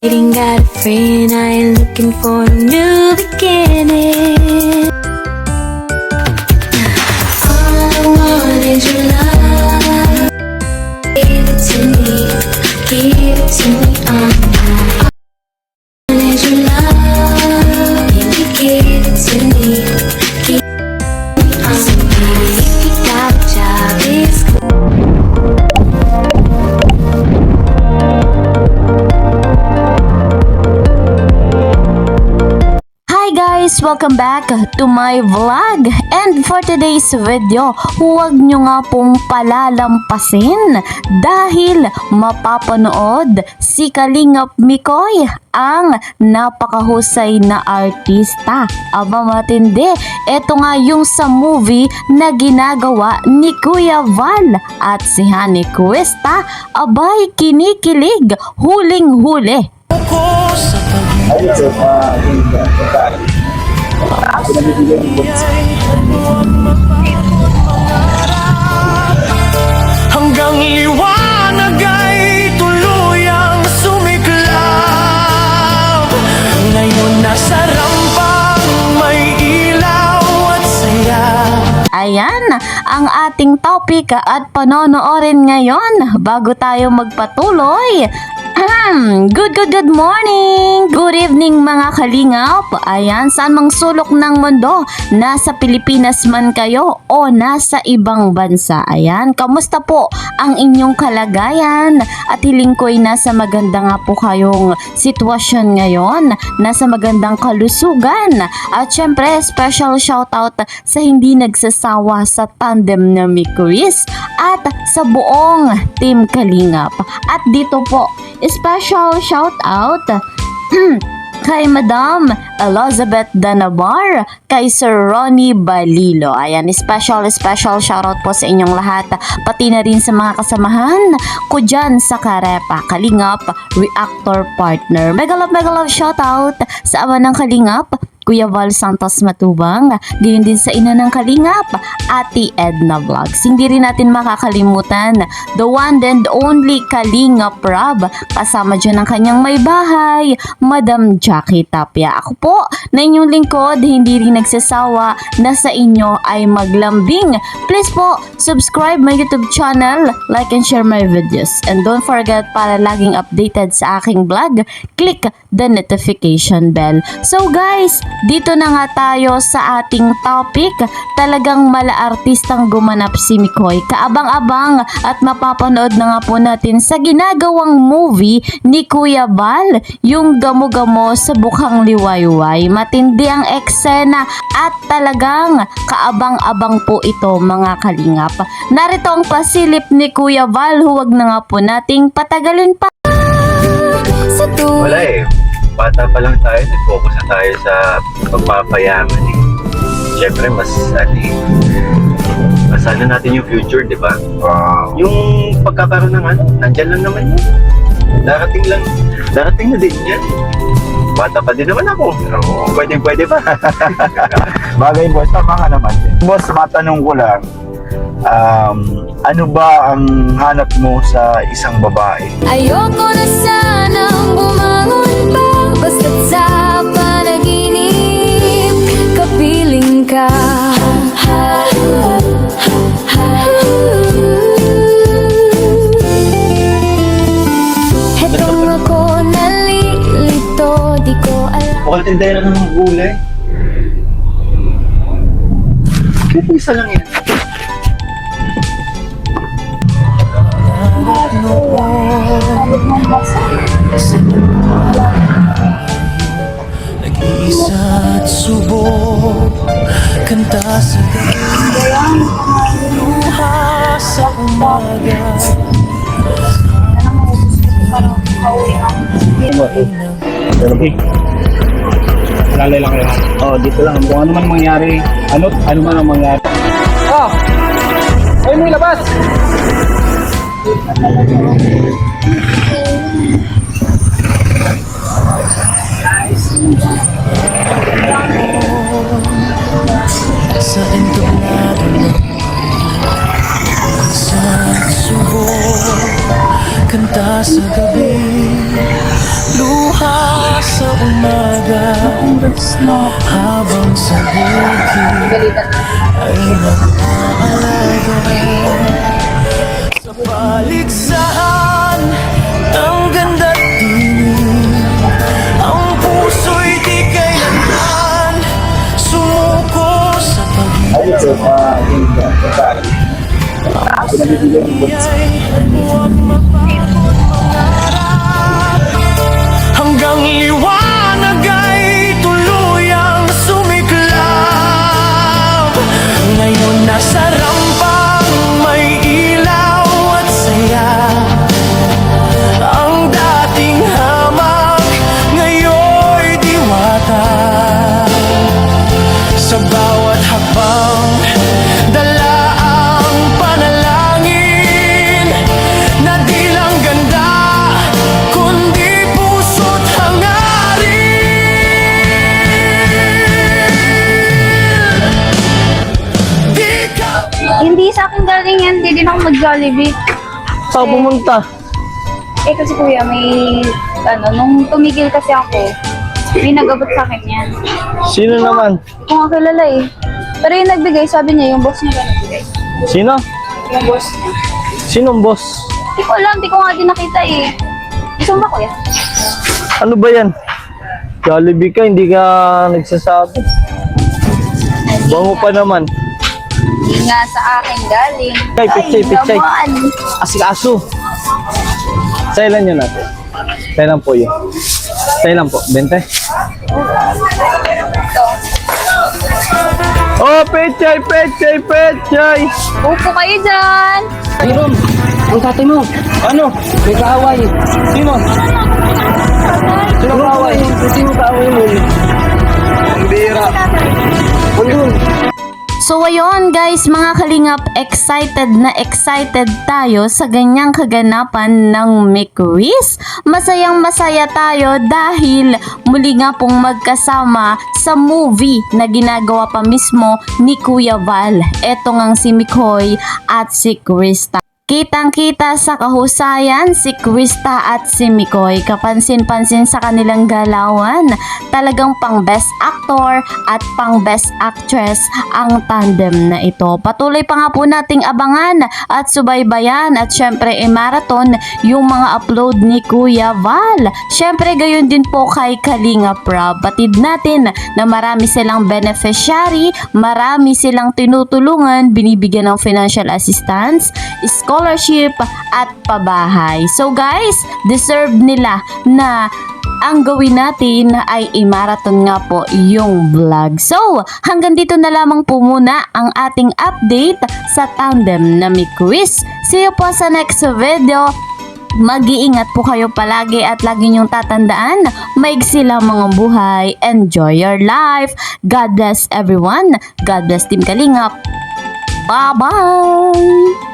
Ain't got a friend, I ain't looking for a new beginning. All I want is your love. Give it to me, give it to me, all I want is your love. Baby, give it to me, give it to me, all so baby, if you got a job, it's cool. Welcome back to my vlog, and for today's video, huwag nyo nga pong palalampasin dahil mapapanood si Kalingap Mikoy, ang napakahusay na artista. Aba matindi, eto nga yung sa movie na ginagawa ni Kuya Val at si Honey Cuesta. Abay kinikilig, huling-huli. Hanggang liwanag ay tuluyang sumiklab. Ngayon nasa rampang may ilaw at saya. Ayan ang ating topic at panonoorin ngayon bago tayo magpatuloy. Good morning! Good evening mga kalingap! Ayan, saan mang sulok ng mundo, nasa Pilipinas man kayo o nasa ibang bansa. Ayan, kamusta po ang inyong kalagayan? At hiling ko'y nasa maganda nga po kayong sitwasyon ngayon, nasa magandang kalusugan. At syempre, special shoutout sa hindi nagsasawa sa tandem na Mikoys at sa buong Team Kalingap. At dito po, special shout out kay Madam Elizabeth Danabar, kay Sir Ronnie Balilo. Ayan, special shoutout po sa inyong lahat, pati na rin sa mga kasamahan ko dyan sa Karepa Kalingap Reactor Partner. Mega love shoutout sa ama ng Kalingap, Kuya Val Santos Matubang, gayon din sa ina ng Kalingap, Ate Edna Vlogs. Hindi rin natin makakalimutan the one and only Kalingap Rob, kasama dyan ang kanyang may bahay, Madam Jackie Tapia. Ako po, na inyong lingkod, hindi rin nagsasawa na sa inyo ay maglambing. Please po, subscribe my YouTube channel, like and share my videos. And don't forget, para laging updated sa aking vlog, click the notification bell. So guys, dito na nga tayo sa ating topic. Talagang mala-artistang gumanap si Mikoy. Kaabang-abang at mapapanood na nga po natin sa ginagawang movie ni Kuya Val, yung Gamo-Gamo sa Bukhang Liwayway. Matindi ang eksena at talagang kaabang-abang po ito mga kalingap. Narito ang pasilip ni Kuya Val. Huwag na nga po nating patagalin pa. Wala eh. Bata pa lang tayo, focus na tayo sa pagpapayaman eh. Siyempre, mas ano natin yung future, di ba? Yung pagkakaroon ng nandyan lang naman yun. Darating na din yan. Bata pa din naman ako. Pwede pa. Bagay boss, tama ka naman. Boss, matanong ko lang, ano ba ang hanap mo sa isang babae? Ayoko na sanang bumangon pa, basta't sa panaginip kapiling ka. Hetong ako nalilito, di ko alam. Mukhang tindahan na ng gulay. Kaya isa lang yan. Nag-iisa at subok, kanta sa gabi, luha sa umaga. Lalay lang kayo. Oh, dito lang. Kung ano man mangyari, ano man ang mangyari. Oh! Ay mo ilabas! Sa entablado sa subok, kanta sa gabi, luha sa umaga habang sa bukid ay nag-aalaga sa paligsahan ng ganda't dilim. Ang puso'y di kailanman sumuko sa pag-ibig. Huwag magpapangarap hanggang liwanag ay tuluyang sumiklab. Ngayon nasa rampang may ilaw at saya. Ang dating hamak ngayon'y diwata. Sa bawat hakbang dala ang panalangin na di lang ganda kundi puso't hangarin. Di ka Hindi sa akin galing yan, hindi din ako mag-Jollibee. Saan pumunta? Eh kasi kuya, may, nung tumigil kasi ako, may nagabot sa akin yan. Sino naman? Kung ako kilala eh. Pero yung nagbigay, sabi niya, yung boss niya ba nagbigay? Sino? Yung boss niya. Sinong boss? Hindi ko alam, hindi ko nga din nakita eh. Gusto mo ba kuya? Ano ba yan? Jollibee ka, hindi ka nagsasabi. Bango pa naman. Hindi nga sa akin galing. Ay, pichay. naman. Asikaso. Sailan yun natin? Sailan po yun? Sailan po? 20? Ito. Oh, pechay! Upo kayo dyan. Mayroon! Ang tatay mo! Ano? May kaaway! Sino? Sino kaaway? Sino kaaway mo? Ang bira! Andun! So ayun guys, mga kalingap, excited tayo sa ganyang kaganapan ng Mikris. Masayang masaya tayo dahil muli nga pong magkasama sa movie na ginagawa pa mismo ni Kuya Val. Eto ngang si Mikoy at si Krista. Kitang-kita sa kahusayan si Krista at si Mikoy. Kapansin-pansin sa kanilang galawan. Talagang pang best actor at pang best actress ang tandem na ito. Patuloy pa nga po nating abangan at subaybayan at syempre marathon yung mga upload ni Kuya Val. Syempre gayon din po kay Kalinga Prab. Batid natin na marami silang beneficiary, marami silang tinutulungan, binibigyan ng financial assistance, scholarship at pabahay. So guys, deserve nila na ang gawin natin ay i-marathon nga po yung vlog. So, hanggang dito na lamang po muna ang ating update sa tandem na Mikris. See you po sa next video. Mag-iingat po kayo palagi at lagi niyong tatandaan, maigsi lang mga buhay. Enjoy your life. God bless everyone. God bless Team Kalingap. Bye-bye!